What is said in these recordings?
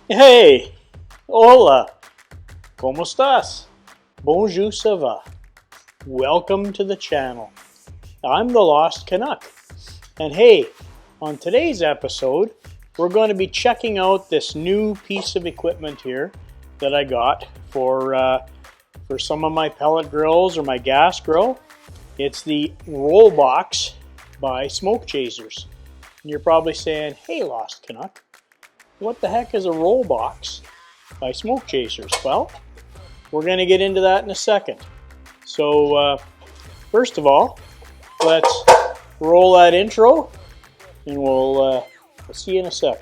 Hey, hola, ¿cómo estás? Bonjour, ça va? Welcome to the channel. I'm the Lost Canuck. And hey, on today's episode, we're going to be checking out this new piece of equipment here that I got for some of my pellet grills or my gas grill. It's the Rollbox by SmokeChasers. And you're probably saying, hey, Lost Canuck, what the heck is a Rollbox by SmokeChasers? Well, we're going to get into that in a second. So first of all, let's roll that intro, and we'll see you in a second.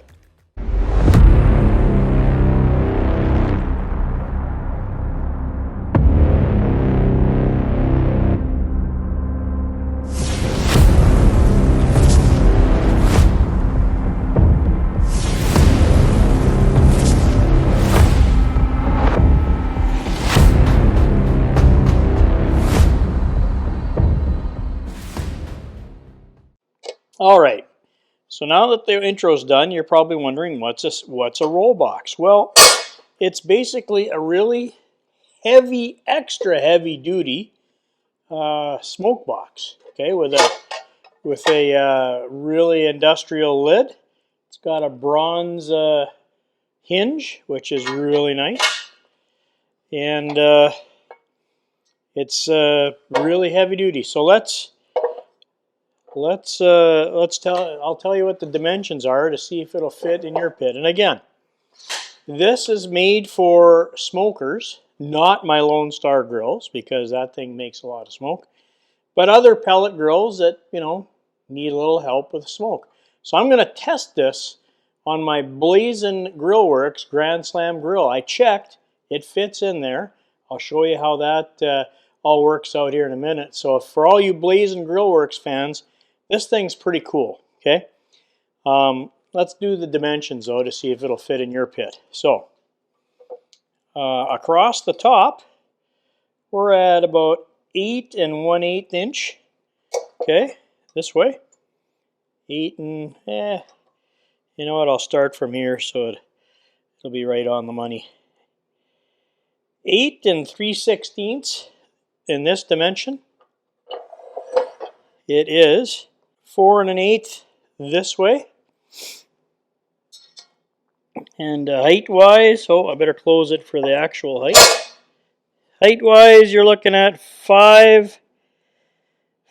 All right, so now that the intro's done, you're probably wondering what's a Rollbox? Well, it's basically a really heavy, extra heavy duty smoke box. Okay, with a really industrial lid. It's got a bronze hinge, which is really nice, and it's really heavy duty. So I'll tell you what the dimensions are to see if it'll fit in your pit. And again, this is made for smokers, not my Lone Star grills, because that thing makes a lot of smoke, but other pellet grills that, need a little help with smoke. So I'm going to test this on my Blaz'n Grand Slam grill. I checked, it fits in there. I'll show you how that all works out here in a minute. So for all you Blaz'n Grillworks fans, this thing's pretty cool, okay? Let's do the dimensions, though, to see if it'll fit in your pit. So, across the top, we're at about 8 1/8 inch, okay, this way. 8 and, you know what, I'll start from here so it'll be right on the money. 8 3/16 in this dimension. It is 4 1/8 this way. And height-wise, I better close it for the actual height. Height-wise, you're looking at 5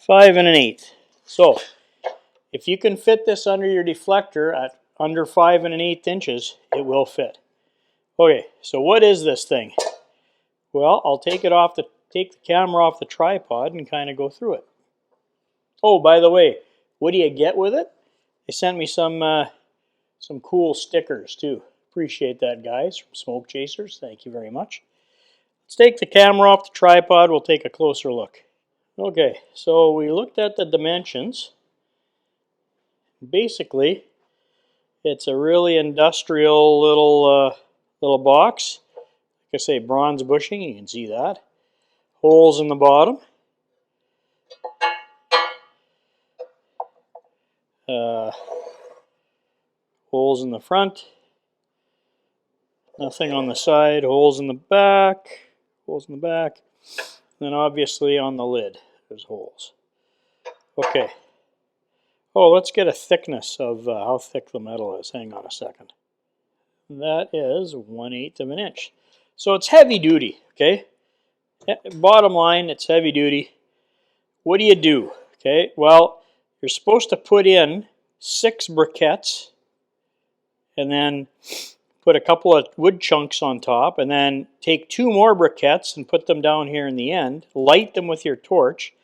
1/8. So, if you can fit this under your deflector at under 5 1/8 inches, it will fit. Okay, so what is this thing? Well, I'll take the camera off the tripod and kind of go through it. Oh, by the way, what do you get with it? They sent me some cool stickers too. Appreciate that, guys, from SmokeChasers. Thank you very much. Let's take the camera off the tripod. We'll take a closer look. Okay, so we looked at the dimensions. Basically, it's a really industrial little box. Like I say, bronze bushing. You can see that. Holes in the bottom. Holes in the front. Nothing on the side. Holes in the back. Holes in the back. Then obviously on the lid, there's holes. Okay. Oh, let's get a thickness of how thick the metal is. Hang on a second. That is 1/8 of an inch. So it's heavy duty, okay? Bottom line, it's heavy duty. What do you do? Okay, well, you're supposed to put in 6 briquettes and then put a couple of wood chunks on top, and then take 2 more briquettes and put them down here in the end. Light them with your torch.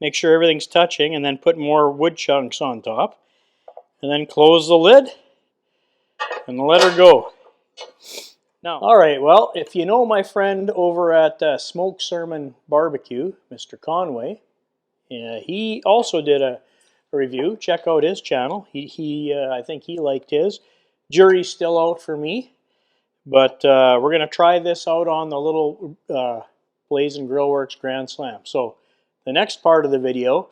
Make sure everything's touching, and then put more wood chunks on top. And then close the lid and let her go. Now, all right, well, if you know my friend over at Smoke Sermon Barbecue, Mr. Conway, he also did a review. Check out his channel. I think he liked his. Jury's still out for me, but we're going to try this out on the little Blaz'n Grand Slam. So the next part of the video,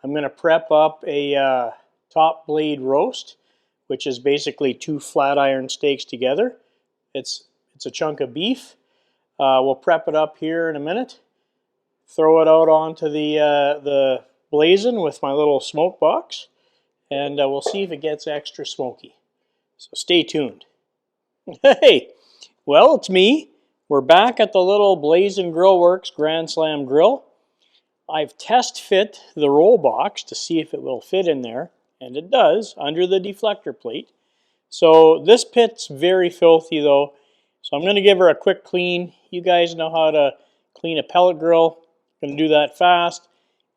I'm going to prep up a top blade roast, which is basically 2 flat iron steaks together It's a chunk of beef. We'll prep it up here in a minute. Throw it out onto the Blaz'n with my little smoke box, and we'll see if it gets extra smoky. So stay tuned. Hey, well, it's me. We're back at the little Blaz'n Grand Slam grill. I've test fit the roll box to see if it will fit in there, and it does, under the deflector plate. So this pit's very filthy though, so I'm going to give her a quick clean. You guys know how to clean a pellet grill. I'm going to do that fast,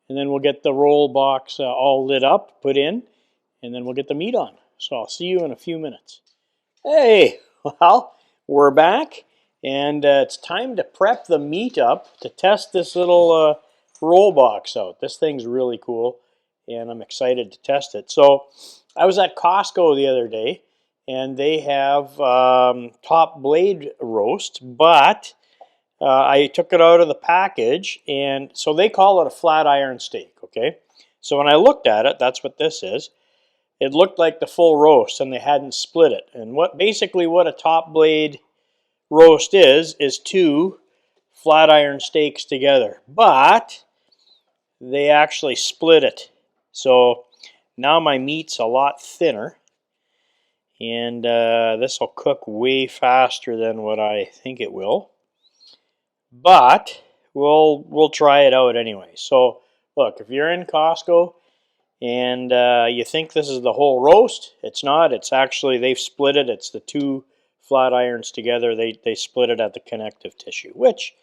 and then we'll get the roll box all lit up, put in, and then we'll get the meat on. So I'll see you in a few minutes. Hey, well, we're back, and it's time to prep the meat up to test this little roll box out. This thing's really cool, and I'm excited to test it. So I was at Costco the other day, and they have top blade roast, but I took it out of the package, and so they call it a flat iron steak, okay? So when I looked at it, that's what this is. It looked like the full roast, and they hadn't split it. And basically what a top blade roast is two flat iron steaks together. But they actually split it. So now my meat's a lot thinner. And this will cook way faster than what I think it will. But we'll try it out anyway. So look, if you're in Costco and you think this is the whole roast, it's not. It's actually, they've split it. It's the two flat irons together. They split it at the connective tissue, which,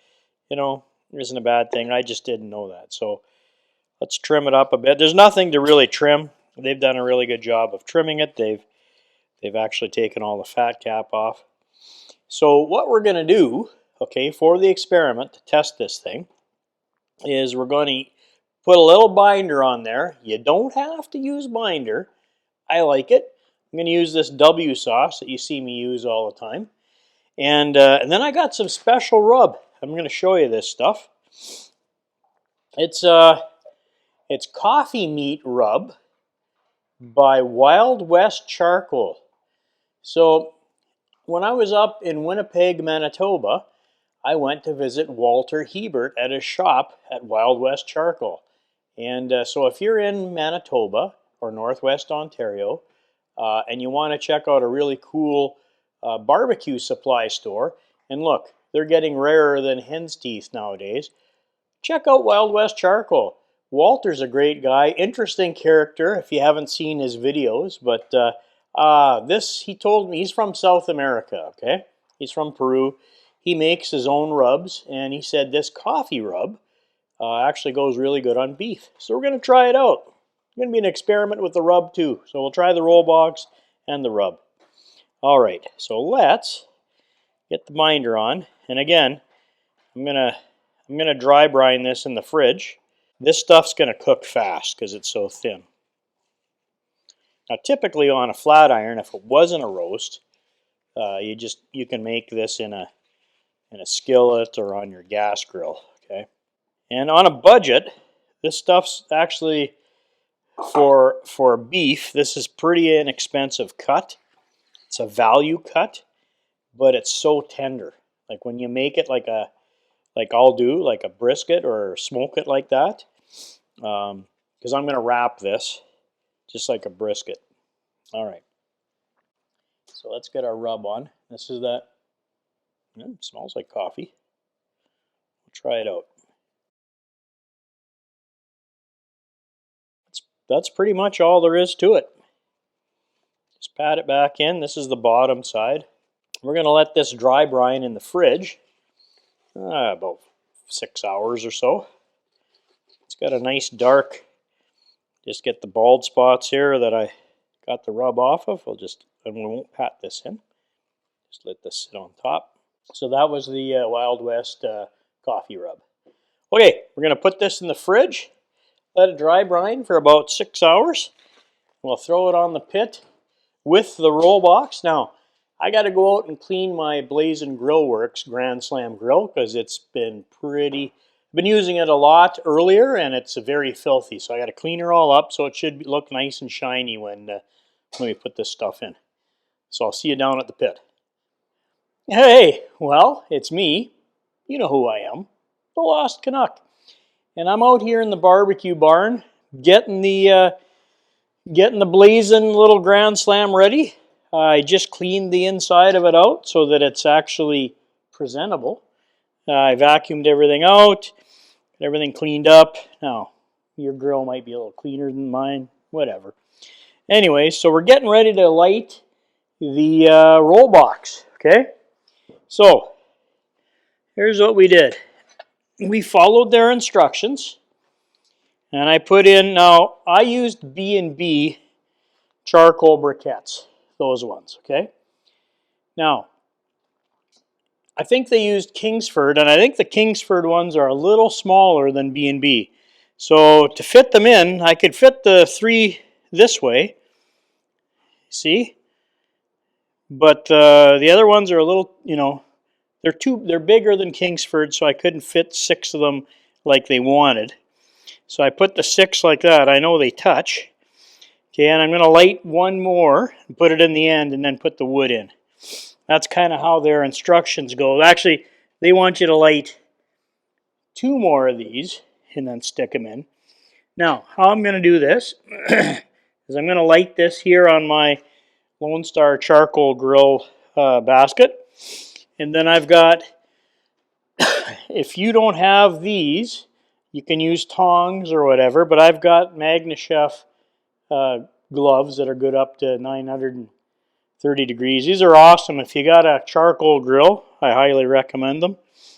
you know, isn't a bad thing. I just didn't know that. So let's trim it up a bit. There's nothing to really trim. They've done a really good job of trimming it. They've actually taken all the fat cap off. So what we're going to do, okay, for the experiment to test this thing, is we're going to put a little binder on there. You don't have to use binder. I like it. I'm going to use this W sauce that you see me use all the time. And then I got some special rub. I'm going to show you this stuff. It's coffee meat rub by Wild West Charcoal. So when I was up in Winnipeg, Manitoba, I went to visit Walter Hebert at his shop at Wild West Charcoal. And so if you're in Manitoba or Northwest Ontario and you want to check out a really cool barbecue supply store, and look, they're getting rarer than hen's teeth nowadays, check out Wild West Charcoal. Walter's a great guy, interesting character if you haven't seen his videos, but he told me he's from South America, okay? He's from Peru. He makes his own rubs, and he said this coffee rub actually goes really good on beef. So we're going to try it out. It's going to be an experiment with the rub too. So we'll try the roll box and the rub. All right, so let's get the binder on. And again, I'm gonna dry brine this in the fridge. This stuff's going to cook fast because it's so thin. Now typically on a flat iron, if it wasn't a roast, you can make this in a skillet or on your gas grill, okay? And on a budget, this stuff's actually for beef. This is pretty inexpensive cut. It's a value cut, but it's so tender. Like when you make it like I'll do, like a brisket or smoke it like that, because I'm going to wrap this just like a brisket. All right. So let's get our rub on. This is that. It smells like coffee. We'll try it out. That's pretty much all there is to it. Just pat it back in. This is the bottom side. We're going to let this dry brine in the fridge about 6 hours or so. It's got a nice dark, just get the bald spots here that I got the rub off of. And we won't pat this in. Just let this sit on top. So that was the Wild West coffee rub. Okay, we're going to put this in the fridge. Let it dry brine for about 6 hours. We'll throw it on the pit with the roll box. Now, I got to go out and clean my Blaz'n Grand Slam grill because it's been I've been using it a lot earlier and it's very filthy. So I got to clean her all up so it should look nice and shiny when we put this stuff in. So I'll see you down at the pit. Hey, well, it's me. You know who I am, the Lost Canuck. And I'm out here in the barbecue barn getting the Blaz'n little Grand Slam ready. I just cleaned the inside of it out so that it's actually presentable. I vacuumed everything out, everything cleaned up. Now, your grill might be a little cleaner than mine, whatever. Anyway, so we're getting ready to light the roll box, okay? So, here's what we did. We followed their instructions, and I put in, now, I used B&B charcoal briquettes, those ones, okay? Now, I think they used Kingsford, and I think the Kingsford ones are a little smaller than B&B. So to fit them in, I could fit the 3 this way, see? But the other ones are a little, they're bigger than Kingsford, so I couldn't fit 6 of them like they wanted. So I put the 6 like that. I know they touch. Okay, and I'm going to light one more and put it in the end and then put the wood in. That's kind of how their instructions go. Actually, they want you to light 2 more of these and then stick them in. Now, how I'm going to do this is I'm going to light this here on my Lone Star charcoal grill basket. And then I've got, if you don't have these, you can use tongs or whatever, but I've got MagnaChef gloves that are good up to 930 degrees. These are awesome. If you got a charcoal grill, I highly recommend them.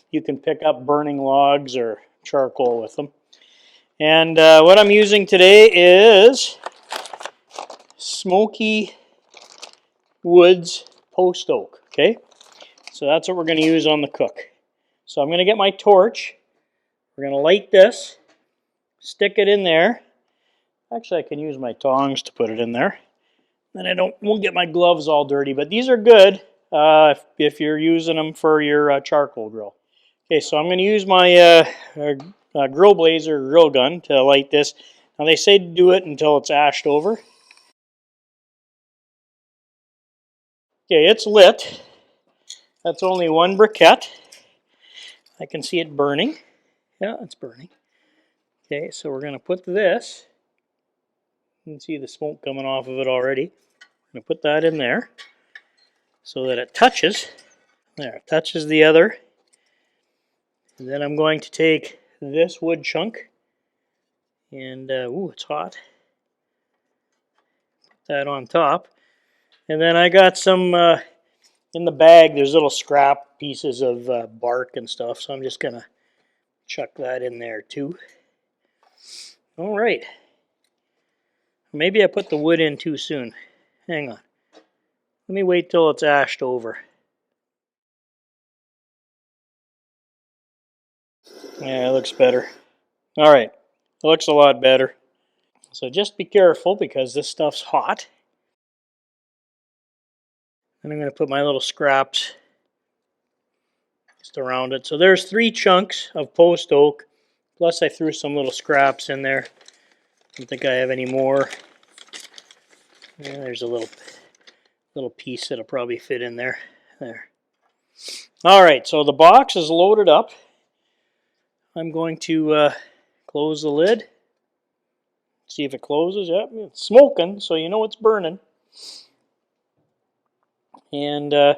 You can pick up burning logs or charcoal with them. And what I'm using today is Smoky Woods Post Oak, okay? So that's what we're going to use on the cook. So I'm going to get my torch. We're going to light this, stick it in there. Actually, I can use my tongs to put it in there. Then I won't get my gloves all dirty, but these are good if you're using them for your charcoal grill. Okay, so I'm going to use my Grill Blazer grill gun to light this. Now they say to do it until it's ashed over. Okay, it's lit. That's only one briquette. I can see it burning. Yeah, it's burning. Okay, so we're going to put this. You can see the smoke coming off of it already. I'm going to put that in there so that it touches. There, it touches the other. And then I'm going to take this wood chunk and, ooh, it's hot. Put that on top. And then I got some, in the bag, there's little scrap pieces of bark and stuff, so I'm just going to chuck that in there too. All right. Maybe I put the wood in too soon. Hang on. Let me wait till it's ashed over. Yeah, it looks better. All right. It looks a lot better. So just be careful because this stuff's hot. And I'm going to put my little scraps just around it. So there's 3 chunks of post oak. Plus I threw some little scraps in there. I don't think I have any more. Yeah, there's a little piece that'll probably fit in there. There. All right, so the box is loaded up. I'm going to close the lid. See if it closes. Yep, it's smoking, so you know it's burning. And I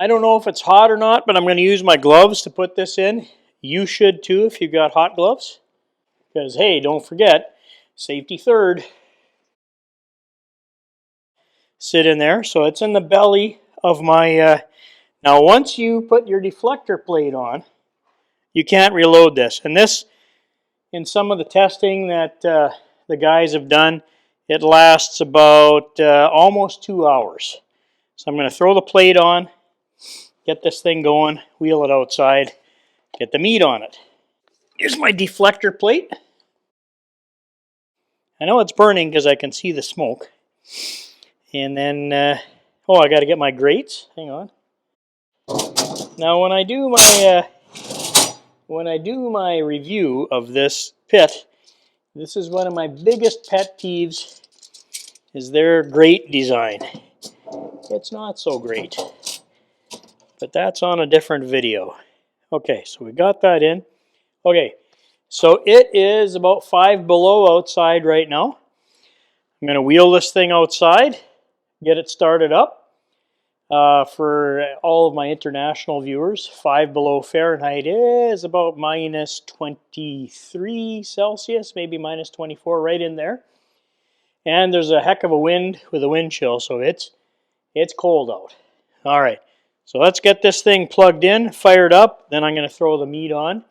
don't know if it's hot or not, but I'm going to use my gloves to put this in. You should too if you've got hot gloves. Because, hey, don't forget, safety third. Sit in there. So it's in the belly of my... now, once you put your deflector plate on, you can't reload this. And this, in some of the testing that the guys have done, it lasts about almost 2 hours. So I'm going to throw the plate on, get this thing going, wheel it outside, get the meat on it. Here's my deflector plate. I know it's burning because I can see the smoke. And then, I got to get my grates. Hang on. Now, when I do my review of this pit, this is one of my biggest pet peeves, is their grate design. It's not so great. but that's on a different video. Okay, so we got that in. Okay, so it is about 5 below outside right now. I'm going to wheel this thing outside, get it started up. For all of my international viewers, 5 below Fahrenheit is about minus 23 Celsius, maybe minus 24, right in there. And there's a heck of a wind with a wind chill, so it's cold out. All right, so let's get this thing plugged in, fired up. Then I'm going to throw the meat on.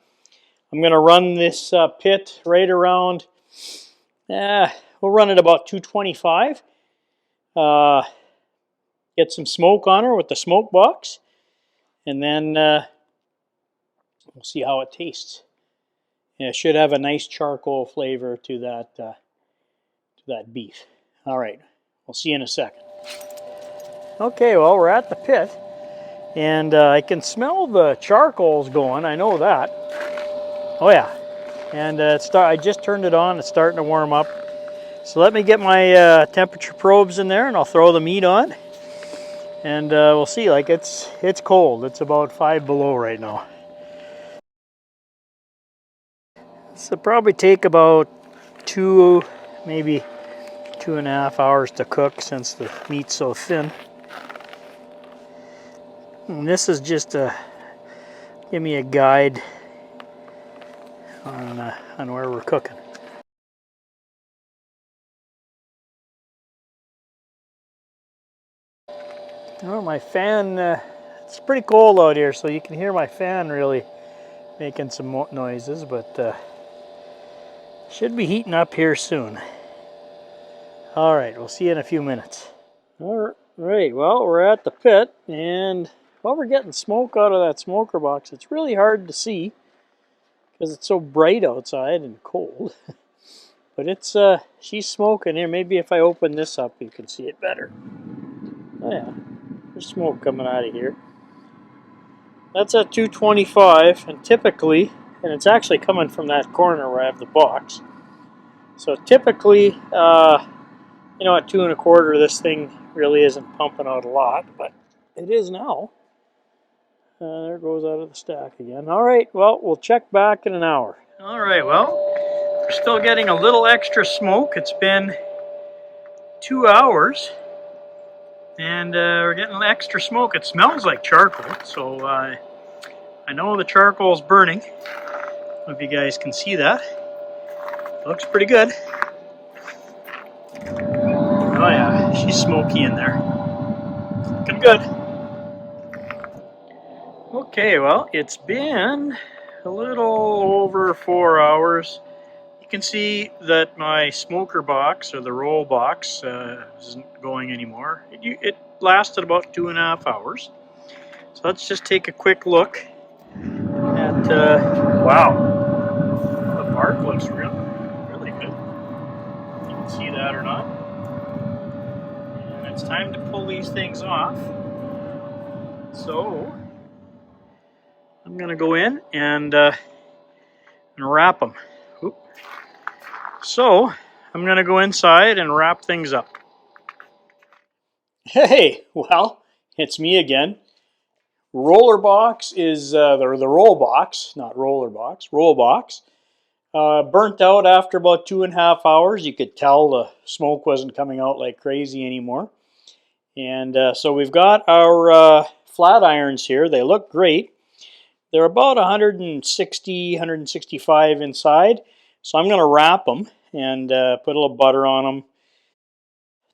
I'm going to run this pit right around, we'll run it about 225. Get some smoke on her with the smoke box, and then we'll see how it tastes. And it should have a nice charcoal flavor to that beef. All right, we'll see you in a second. Okay, well, we're at the pit, and I can smell the charcoals going. I know that. Oh yeah, and I just turned it on. It's starting to warm up. So let me get my temperature probes in there, and I'll throw the meat on. And we'll see. Like it's cold. It's about 5 below right now. This will probably take about 2, maybe 2.5 hours to cook since the meat's so thin. And this is just to give me a guide on where we're cooking. Oh, my fan, it's pretty cold out here, so you can hear my fan really making some noises, but should be heating up here soon. All right, we'll see you in a few minutes. All right, well, we're at the pit, and while we're getting smoke out of that smoker box, it's really hard to see because it's so bright outside and cold. But it's, she's smoking here. Maybe if I open this up, you can see it better. Oh yeah, there's smoke coming out of here. That's at 225, and typically, and it's actually coming from that corner where I have the box. So typically, you know, at 2 1/4, this thing really isn't pumping out a lot, but it is now. There it goes out of the stack again. All right, well, we'll check back in an hour. All right, well, we're still getting a little extra smoke. It's been 2 hours, and we're getting extra smoke. It smells like charcoal, so I know the charcoal's burning. I don't know if you guys can see that. It looks pretty good. Oh yeah, she's smoky in there. Looking good. Okay, well, it's been a little over 4 hours. You can see that my smoker box, or the roll box, isn't going anymore. It lasted about 2.5 hours. So let's just take a quick look at, wow, the bark looks really good. You can see that or not. And it's time to pull these things off. So I'm going to go in and wrap them. Oop. So I'm going to go inside and wrap things up. Hey, well, it's me again. Roller box is the roll box, not roller box, roll box. Burnt out after about 2.5 hours. You could tell the smoke wasn't coming out like crazy anymore. And so we've got our flat irons here. They look great. They're about 160, 165 inside. So I'm going to wrap them and put a little butter on them,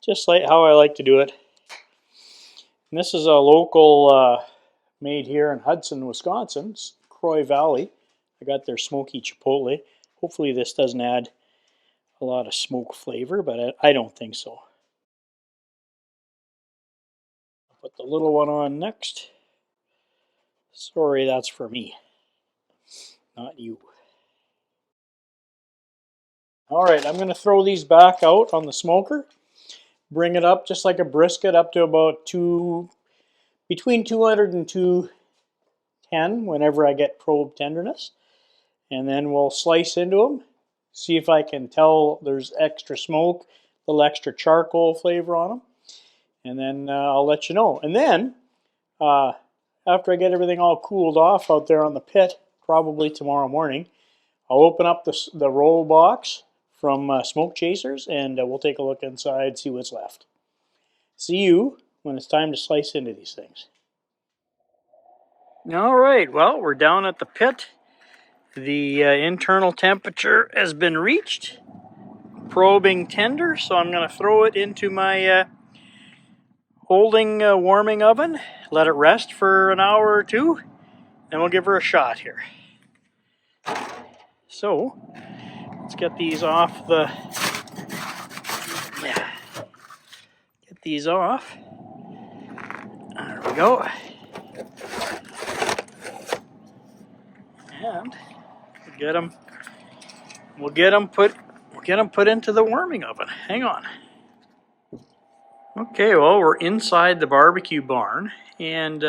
just like how I like to do it. And this is a local made here in Hudson, Wisconsin, Croy Valley. I got their smoky chipotle. Hopefully this doesn't add a lot of smoke flavor, but I don't think so. I'll put the little one on next. Sorry, that's for me, not you. All right, I'm going to throw these back out on the smoker. Bring it up just like a brisket up to about between 200 and 210 whenever I get probe tenderness. And then we'll slice into them, see if I can tell there's extra smoke, a little extra charcoal flavor on them. And then I'll let you know. And then after I get everything all cooled off out there on the pit, probably tomorrow morning, I'll open up the roll box from SmokeChasers, and we'll take a look inside, see what's left. See you when it's time to slice into these things. All right, well, we're down at the pit. The internal temperature has been reached. Probing tender, so I'm going to throw it into my holding warming oven, let it rest for an hour or two, and we'll give her a shot here. So, let's get these off the... Get these off. There we go. And we'll get them put into the warming oven. Hang on. Okay, well, we're inside the barbecue barn, and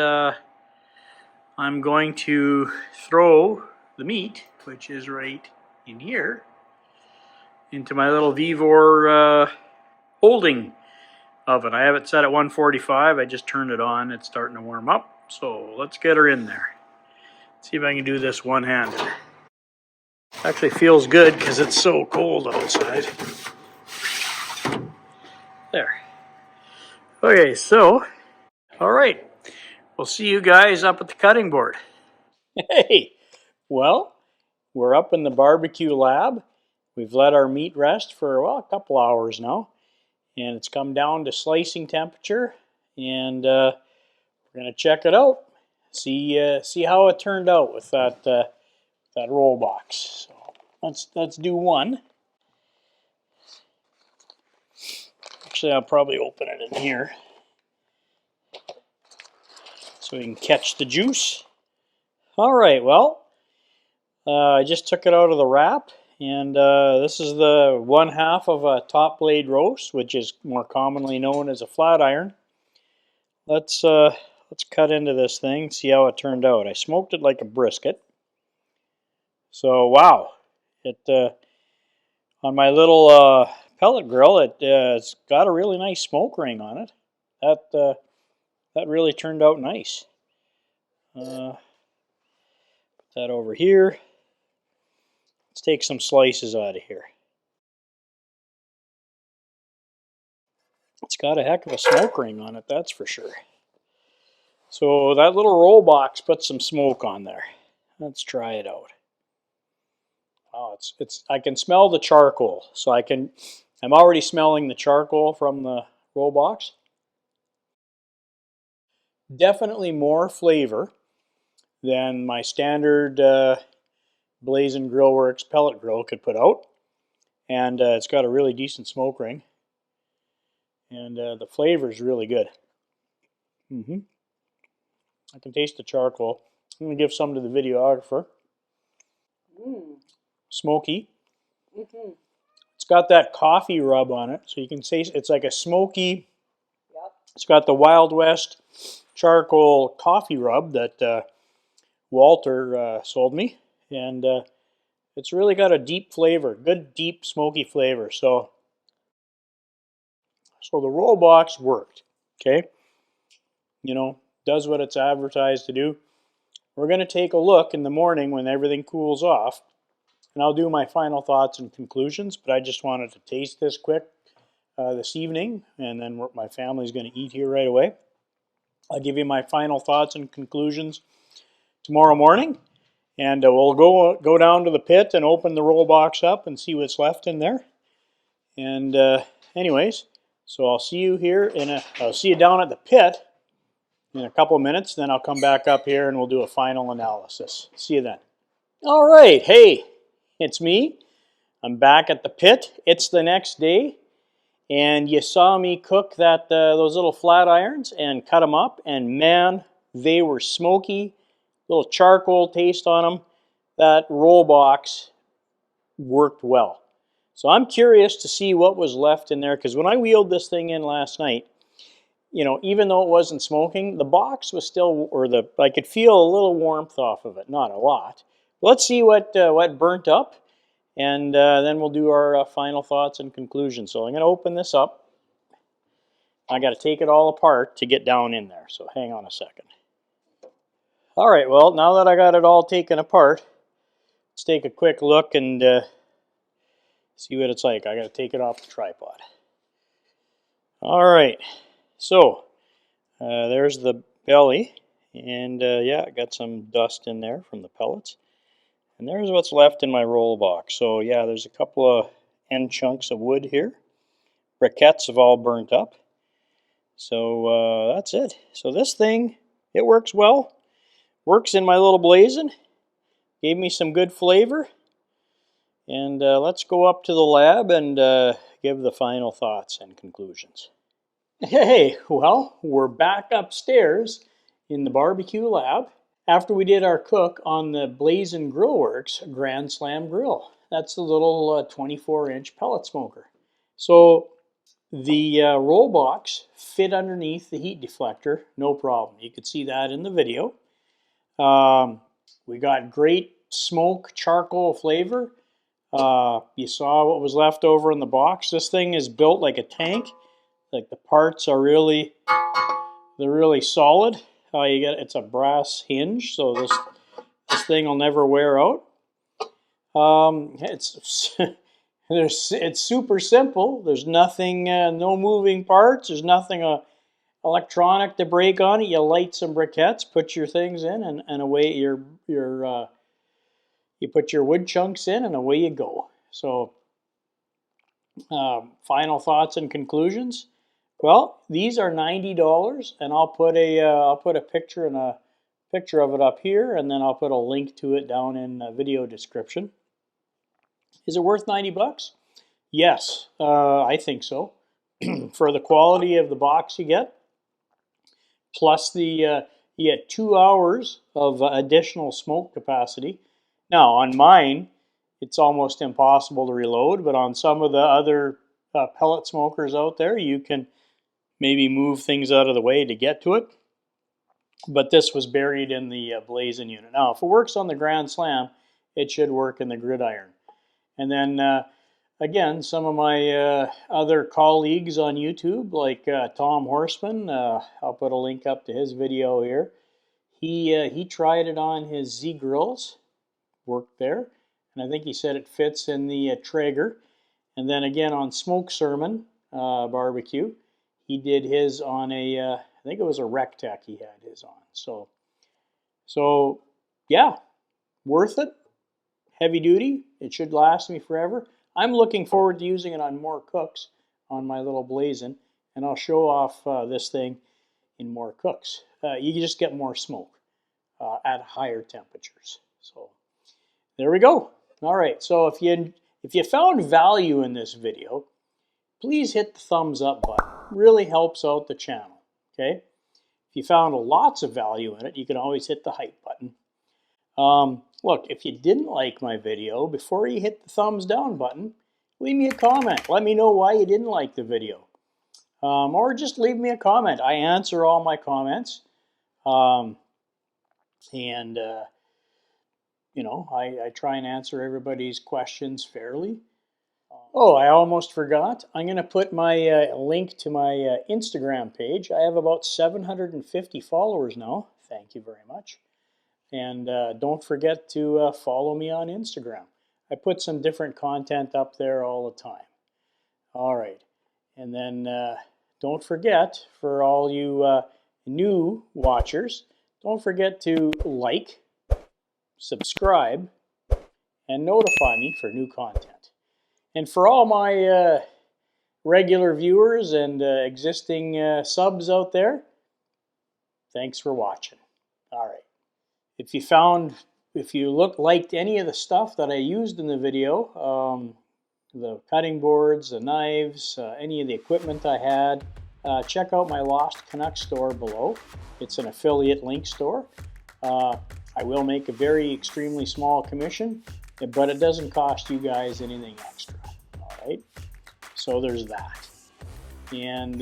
I'm going to throw the meat, which is right in here, into my little Vevor holding oven. I have it set at 145. I just turned it on. It's starting to warm up. So let's get her in there. See if I can do this one-handed. Actually feels good because it's so cold outside. There. Okay, so, all right. We'll see you guys up at the cutting board. Hey, well, we're up in the barbecue lab. We've let our meat rest for, well, a couple hours now. And it's come down to slicing temperature. And we're going to check it out. See how it turned out with that roll box. So let's do one. Actually, I'll probably open it in here so we can catch the juice. All right, well, I just took it out of the wrap, and this is the one half of a top blade roast, which is more commonly known as a flat iron. Let's cut into this thing, see how it turned out. I smoked it like a brisket. So wow, it on my little pellet grill, it's got a really nice smoke ring on it. That really turned out nice. Put that over here. Let's take some slices out of here. It's got a heck of a smoke ring on it, that's for sure. So that little roll box put some smoke on there. Let's try it out. Oh, I can smell the charcoal. So I'm already smelling the charcoal from the roll box. Definitely more flavor than my standard Blaz'n Grillworks pellet grill could put out. And it's got a really decent smoke ring. And the flavor is really good. I can taste the charcoal. I'm going to give some to the videographer. Smoky. It's got that coffee rub on it, so you can taste it's like a smoky. Yep. It's got the Wild West charcoal coffee rub that Walter sold me, and it's really got a deep flavor, good deep smoky flavor. So the roll box worked. Okay, does what it's advertised to do. We're going to take a look in the morning when everything cools off, and I'll do my final thoughts and conclusions, but I just wanted to taste this quick this evening, and then my family's going to eat here right away. I'll give you my final thoughts and conclusions tomorrow morning, and we'll go down to the pit and open the roll box up and see what's left in there. And anyways, so I'll see you here I'll see you down at the pit in a couple of minutes. Then I'll come back up here and we'll do a final analysis. See you then. All right, hey, it's me. I'm back at the pit. It's the next day, and you saw me cook those little flat irons and cut them up, and man, they were smoky, little charcoal taste on them. That roll box worked well. So I'm curious to see what was left in there, because when I wheeled this thing in last night, even though it wasn't smoking, the box was still, I could feel a little warmth off of it, not a lot. Let's see what burnt up, and then we'll do our final thoughts and conclusions. So I'm going to open this up. I got to take it all apart to get down in there, so hang on a second. All right, well, now that I got it all taken apart, let's take a quick look and see what it's like. I got to take it off the tripod. All right, so there's the belly, and yeah, got some dust in there from the pellets. And there's what's left in my roll box. So yeah, there's a couple of end chunks of wood here. Briquettes have all burnt up. So that's it. So this thing, it works well. Works in my little Blaz'n. Gave me some good flavor. And let's go up to the lab and give the final thoughts and conclusions. Hey, well, we're back upstairs in the barbecue lab after we did our cook on the Blaz'n Grand Slam grill. That's the little 24-inch pellet smoker. So the roll box fit underneath the heat deflector, no problem. You could see that in the video. We got great smoke charcoal flavor. You saw what was left over in the box. This thing is built like a tank. Like the parts are really solid. It's a brass hinge, so this thing will never wear out. It's super simple. There's nothing, no moving parts. There's nothing electronic to break on it. You light some briquettes, put your things in, and away you put your wood chunks in, and away you go. So, final thoughts and conclusions. Well, these are $90, and I'll put a picture of it up here, and then I'll put a link to it down in the video description. Is it worth $90? Yes, I think so. For the quality of the box you get, plus you get 2 hours of additional smoke capacity. Now, on mine, it's almost impossible to reload, but on some of the other pellet smokers out there, you can maybe move things out of the way to get to it. But this was buried in the Blaz'n unit. Now, if it works on the Grand Slam, it should work in the Gridiron. And then, again, some of my other colleagues on YouTube, like Tom Horseman, I'll put a link up to his video here. He tried it on his Z grills, worked there, and I think he said it fits in the Traeger. And then again on Smoke Sermon barbecue, he did his on I think it was a Rectech he had his on. So yeah, worth it. Heavy duty. It should last me forever. I'm looking forward to using it on more cooks on my little Blaz'n, and I'll show off this thing in more cooks. You just get more smoke at higher temperatures. So there we go. All right. So if you found value in this video, please hit the thumbs up button. It really helps out the channel. Okay. If you found lots of value in it, you can always hit the hype button. Look, if you didn't like my video, before you hit the thumbs down button, leave me a comment. Let me know why you didn't like the video. Or just leave me a comment. I answer all my comments. You know, I try and answer everybody's questions fairly. Oh, I almost forgot. I'm going to put my link to my Instagram page. I have about 750 followers now. Thank you very much. And don't forget to follow me on Instagram. I put some different content up there all the time. All right. And then don't forget, for all you new watchers, don't forget to like, subscribe, and notify me for new content. And for all my regular viewers and existing subs out there, thanks for watching. All right. If you liked any of the stuff that I used in the video, the cutting boards, the knives, any of the equipment I had, check out my Lost Canuck store below. It's an affiliate link store. I will make a very extremely small commission, but it doesn't cost you guys anything extra. All right, so there's that. And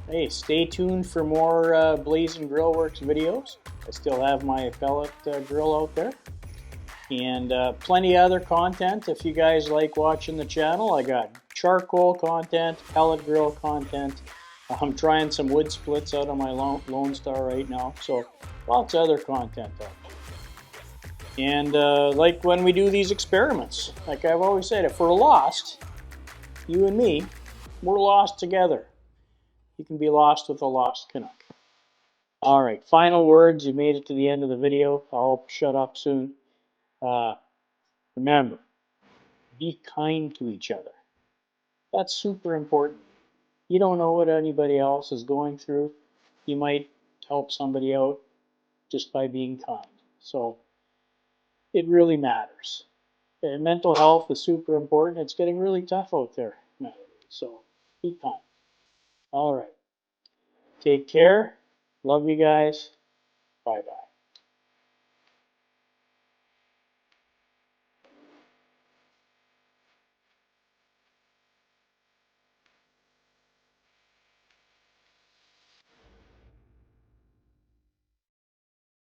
hey, stay tuned for more Blaz'n Grillworks videos. I still have my pellet grill out there. And plenty of other content if you guys like watching the channel. I got charcoal content, pellet grill content. I'm trying some wood splits out of my Lone Star right now. So Lots of other content out there. And like when we do these experiments, like I've always said, if we're lost, you and me, we're lost together. You can be lost with a lost Canuck. All right, final words. You made it to the end of the video. I'll shut up soon. Remember, be kind to each other. That's super important. You don't know what anybody else is going through. You might help somebody out just by being kind. So it really matters. And mental health is super important. It's getting really tough out there. So be kind. All right. Take care. Love you guys. Bye bye.